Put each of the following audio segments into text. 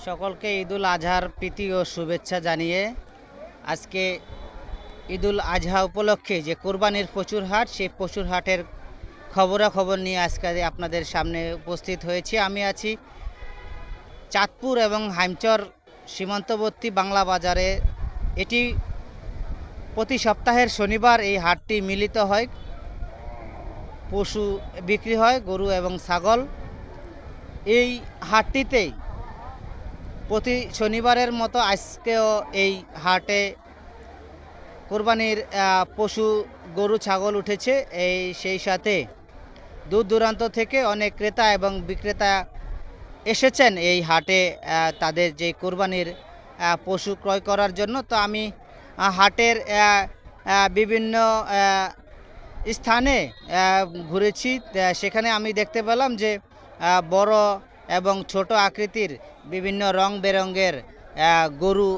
সকলকে ঈদুল আজহার প্রীতি ও শুভেচ্ছা জানিয়ে আজকে ঈদুল আজহা উপলক্ষে যে কোরবানির পশুর হাট, সেই পশুর হাটের খবরাখবর নিয়ে আজকে আপনাদের সামনে উপস্থিত হয়েছি। আমি আছি চাঁদপুর এবং হাইমচর সীমান্তবর্তী বাংলা বাজারে। এটি প্রতি সপ্তাহের শনিবার এই হাটটি মিলিত হয়, পশু বিক্রি হয়, গরু এবং ছাগল। এই হাটটিতেই প্রতি শনিবারের মতো আজকেও এই হাটে কোরবানির পশু গরু ছাগল উঠেছে। সেই সাথে দূর দূরান্ত থেকে অনেক ক্রেতা এবং বিক্রেতা এসেছেন এই হাটে তাদের যে কোরবানির পশু ক্রয় করার জন্য। তো আমি হাটের বিভিন্ন স্থানে ঘুরেছি। সেখানে আমি দেখতে পেলাম যে বড় এবং ছোট আকৃতির বিভিন্ন রং বেরঙের গরু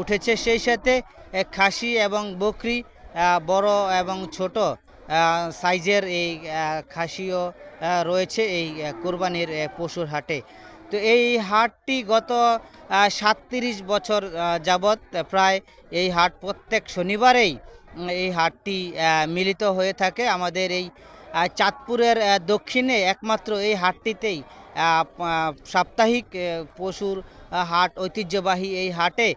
উঠেছে। সেই সাথে খাসি এবং বকরি, বড় এবং ছোট সাইজের এই খাসিও রয়েছে এই কোরবানির পশুর হাটে। তো এই হাটটি গত 37 বছর যাবৎ প্রায় এই হাট প্রত্যেক শনিবারেই এই হাটটি মিলিত হয়ে থাকে। আমাদের এই চাঁদপুরের দক্ষিণে একমাত্র এই হাটটিতেই সাপ্তাহিক পশুর হাট, ঐতিহ্যবাহী এই হাটে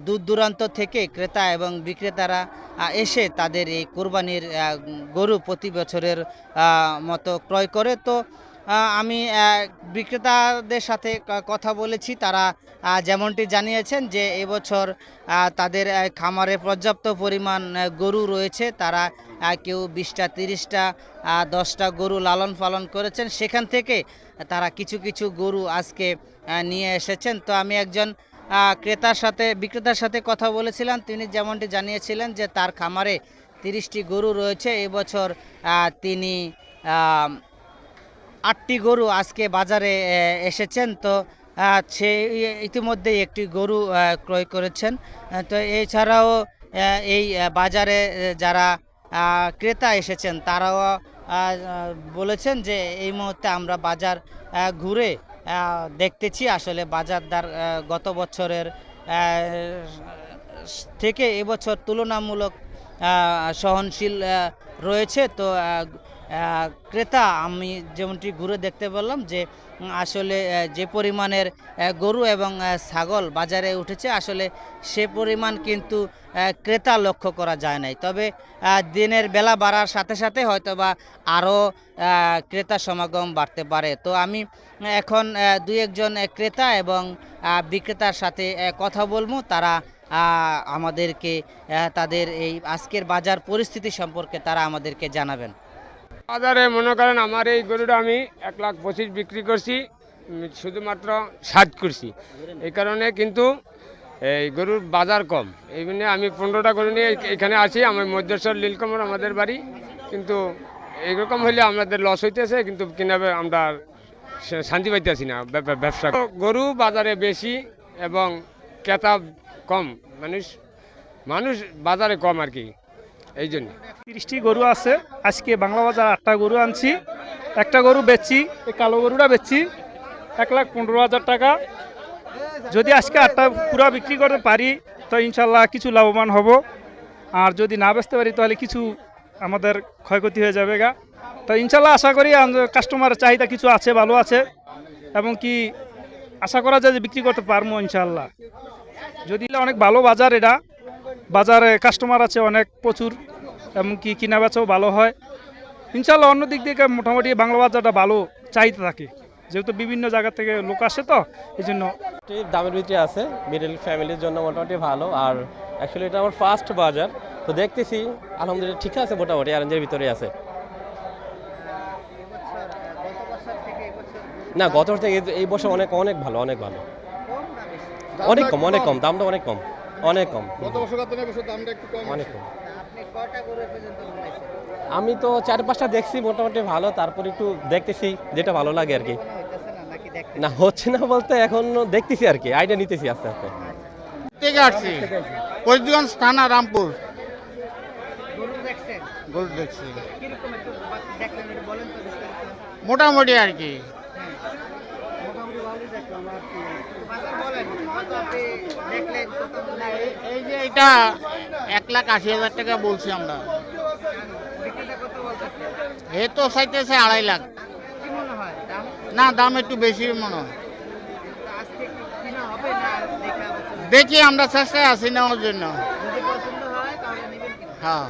দূর দূরান্ত থেকে ক্রেতা এবং বিক্রেতারা এসে তাদের এই কোরবানির গরু প্রতি বছরের মতো ক্রয় করে। তো আমি বিক্রেতাদের সাথে কথা বলেছি। তারা যেমনটি জানিয়েছেন যে এবছর তাদের খামারে পর্যাপ্ত পরিমাণ গরু রয়েছে। তারা কেউ 20টা 30টা 10টা গরু লালন পালন করেছেন, সেখান থেকে তারা কিছু কিছু গরু আজকে নিয়ে এসেছেন। তো আমি একজন বিক্রেতার সাথে কথা বলেছিলাম। তিনি যেমনটি জানিয়েছিলেন যে তার খামারে 30টি গরু রয়েছে। এবছর তিনি 8টি গরু আজকে বাজারে এসেছেন। তো সে ইতিমধ্যেই একটি গরু ক্রয় করেছেন। তো এছাড়াও এই বাজারে যারা ক্রেতা এসেছেন তারাও বলেছেন যে এই মুহূর্তে আমরা বাজার ঘুরে দেখতেছি আসলে বাজার দর গত বছরের থেকে এবছর তুলনামূলক সহনশীল রয়েছে। তো ক্রেতা আমি যেমনটি ঘুরে দেখতে পেলাম যে আসলে যে পরিমাণের গরু এবং ছাগল বাজারে উঠেছে, আসলে সে পরিমাণ কিন্তু ক্রেতা লক্ষ্য করা যায় নাই। তবে দিনের বেলা বাড়ার সাথে সাথে হয়তো বা আরও ক্রেতা সমাগম বাড়তে পারে। তো আমি এখন দুই একজন ক্রেতা এবং বিক্রেতার সাথে কথা বলবো। তারা আমাদেরকে তাদের এই আজকের বাজার পরিস্থিতি সম্পর্কে তারা আমাদেরকে জানাবেন। বাজারে মনে করেন আমার এই গরুটা আমি 1,25,000 বিক্রি করছি, শুধুমাত্র 7 করছি। এই কারণে কিন্তু এই গরুর বাজার কম। এই জন্য আমি 15টা গরু নিয়ে এখানে আসি। আমার মধ্যেশ্বর লীলকমল আমাদের বাড়ি। কিন্তু এইরকম হলে আমাদের লস হইতেছে, কিন্তু কিভাবে আমরা শান্তি পাইতেছি না ব্যবসা। গরু বাজারে বেশি এবং ক্রেতা কম, মানুষ বাজারে কম আর কি। এই জন্য 30টি গরু আছে। আজকে বাংলা বাজার 8টা গরু আনছি। একটা গরু বেচছি, এই কালো গরুটা বেচছি 1,15,000 টাকা। যদি আজকে 8টা পুরা বিক্রি করতে পারি তো ইনশাল্লাহ কিছু লাভবান হব, আর যদি না বেচতে পারি তাহলে কিছু আমাদের ক্ষয়ক্ষতি হয়ে যাবে গা। তো ইনশাল্লাহ আশা করি কাস্টমারের চাহিদা কিছু আছে, ভালো আছে, এবং কি আশা করা যায় যে বিক্রি করতে পারবো ইনশাল্লাহ। যদি অনেক ভালো বাজার, এটা বাজারে কাস্টমার আছে অনেক প্রচুর, এমনকি কিনা বেচাও ভালো হয় ইনশাল্লাহ। অন্য দিক থেকে মোটামুটি বাংলা বাজারটা ভালো চাহিদা থাকে, যেহেতু বিভিন্ন জায়গা থেকে লোক আসে, তো এই জন্য দামের ভিতরে আছে। মিডল ফ্যামিলির জন্য মোটামুটি ভালো। আর অ্যাকচুয়ালি এটা আমার ফার্স্ট বাজার, তো দেখতেছি আলহামদুলিল্লাহ ঠিক আছে, মোটামুটি অ্যারেঞ্জের ভিতরে আছে। না, গত থেকে এই বছর অনেক ভালো, অনেক ভালো, অনেক কম দামটা অনেক কম, অনেক কম। অনেক কম। আমি তো 4-5টা দেখছি, মোটামুটি ভালো। তারপর একটু দেখতেছি যেটা ভালো লাগে আর কি। না হচ্ছে না বলতে এখন দেখতেছি আর কি, আইডিয়া নিতেছি আস্তে আস্তে। থেকে আসছি পরিগঞ্জ থানা রামপুর। গরু দেখছি মোটামুটি আর কি। বাজার বলেন, কত আপনি দেখলেন, কত বললেন? এই যে এটা 1,80,000 টাকা বলছি আমরা, বিক্রেতা কত বলতেছে? এ তো চাইতেছে 2.5 লাখ। কি মনে হয় দাম? না, দাম একটু বেশি মনে হয়। তো আজকে কি কিনা হবে না দেখা হচ্ছে? দেখি, আমরা চেষ্টায় আছি নেওয়ার জন্য। যদি পছন্দ হয় তাহলে নেবেন কিনা? হ্যাঁ।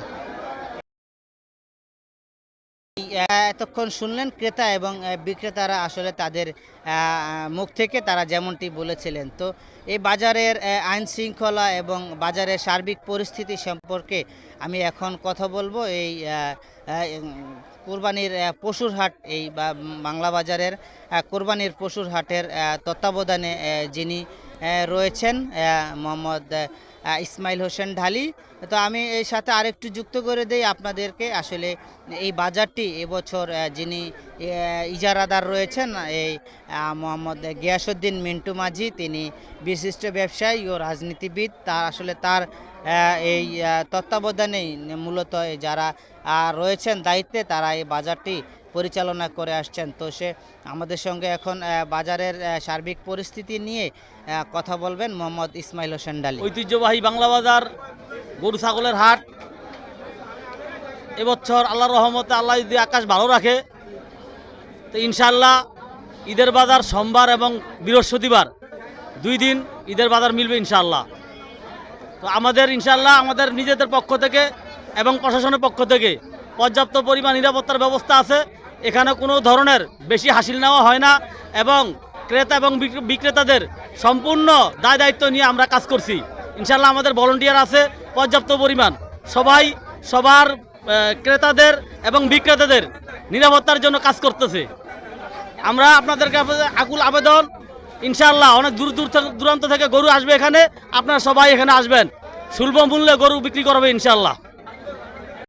এতক্ষণ শুনলেন ক্রেতা এবং বিক্রেতারা আসলে তাদের মুখ থেকে তারা যেমনটি বলেছিলেন। তো এই বাজারের আইন শৃঙ্খলা এবং বাজারের সার্বিক পরিস্থিতি সম্পর্কে আমি এখন কথা বলবো। এই কোরবানির পশুর হাট, এই বাংলা বাজারের কোরবানির পশুর হাটের তত্ত্বাবধানে যিনি রয়েছেন মোহাম্মদ ইসমাইল হোসেন ঢালি। তো আমি এই সাথে আরেকটু যুক্ত করে দেই আপনাদেরকে। আসলে এই বাজারটি এবছর যিনি ইজারাদার রয়েছেন এই মোহাম্মদ গিয়াসউদ্দিন মিন্টু মাঝি, তিনি বিশিষ্ট ব্যবসায়ী ও রাজনীতিবিদ। তার এই তত্ত্বাবধানেই মূলত যারা রয়েছেন দায়িত্বে, তারা এই বাজারটি পরিচালনা করে আসছেন। তো সে আমাদের সঙ্গে এখন বাজারের সার্বিক পরিস্থিতি নিয়ে কথা বলবেন মোহাম্মদ ইসমাইল হোসেন ঢালি। ঐতিহ্যবাহী বাংলা বাজার গরু ছাগলের হাট এবছর আল্লাহর রহমতে, আল্লাহ যদি আকাশ ভালো রাখে তো ইনশাআল্লাহ ঈদের বাজার সোমবার এবং বৃহস্পতিবার 2 দিন ঈদের বাজার মিলবে ইনশাআল্লাহ। তো আমাদের ইনশাআল্লাহ আমাদের নিজেদের পক্ষ থেকে এবং প্রশাসনের পক্ষ থেকে পর্যাপ্ত পরিমাণ নিরাপত্তার ব্যবস্থা আছে। এখানে কোনো ধরনের বেশি হাসিল নেওয়া হয় না এবং ক্রেতা এবং বিক্রেতাদের সম্পূর্ণ দায় দায়িত্ব নিয়ে আমরা কাজ করছি। ইনশাআল্লাহ আমাদের ভলান্টিয়ার আছে পর্যাপ্ত পরিমাণ, সবাই সবার ক্রেতাদের এবং বিক্রেতাদের নিরাপত্তার জন্য কাজ করতেছে। আমরা আপনাদের কাছে আকুল আবেদন, ইনশাআল্লাহ অনেক দূর দূরান্ত থেকে গরু আসবে এখানে, আপনারা সবাই এখানে আসবেন, সুলভ মূল্যে গরু বিক্রি করবে ইনশাআল্লাহ।